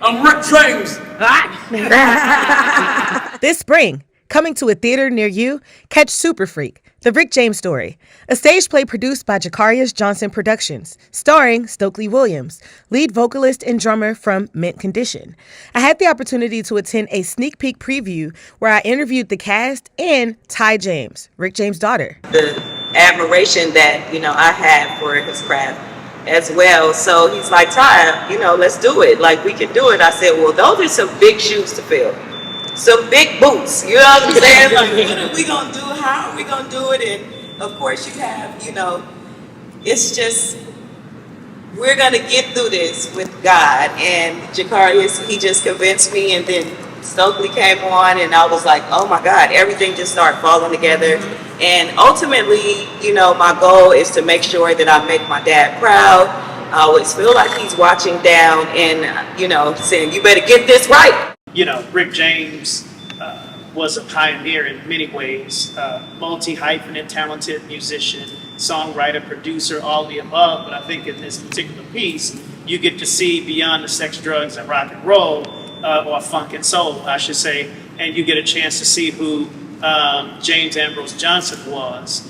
I'm Rick James. This spring, coming to a theater near you, catch Super Freak, the Rick James story, a stage play produced by Jacarius Johnson Productions, starring Stokley Williams, lead vocalist and drummer from Mint Condition. I had the opportunity to attend a sneak peek preview where I interviewed the cast and Ty James, Rick James' daughter. The admiration that, I have for his craft as well. So he's like, Ty, let's do it. Like, we can do it. I said, well, those are some big shoes to fill. Some big boots, you know what I'm saying? Like, what are we gonna do? How are we gonna do it? And of course, you have, it's just, we're gonna get through this with God. And Jacarius, he just convinced me, and then Stokley came on, and I was like, oh my God, everything just started falling together. And ultimately, my goal is to make sure that I make my dad proud. I always feel like he's watching down and, saying, you better get this right. Rick James was a pioneer in many ways, multi-hyphenate, talented musician, songwriter, producer, all the above. But I think in this particular piece, you get to see beyond the sex, drugs, and rock and roll, or funk and soul, I should say, and you get a chance to see who James Ambrose Johnson was,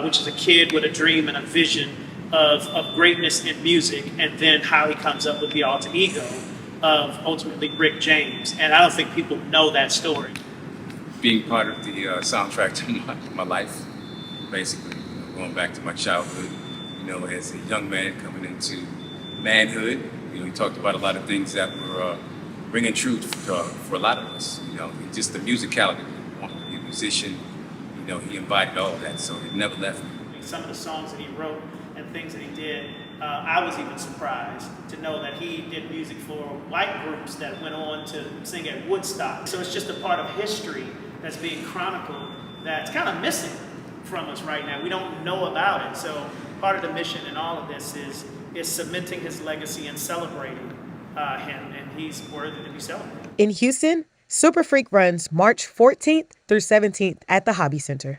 which is a kid with a dream and a vision of greatness in music, and then how he comes up with the alter ego of ultimately Rick James. And I don't think people know that story. Being part of the soundtrack to my life, basically, going back to my childhood, as a young man coming into manhood, he talked about a lot of things that were ringing true for a lot of us, just the musicality. He wanted to be a musician, he embodied all of that, so it never left me. Some of the songs that he wrote and things that he did, I was even surprised to know that he did music for white groups that went on to sing at Woodstock. So it's just a part of history that's being chronicled that's kind of missing from us right now. We don't know about it. So part of the mission in all of this is cementing his legacy and celebrating him, and he's worthy to be celebrated. In Houston, Super Freak runs March 14th through 17th at the Hobby Center.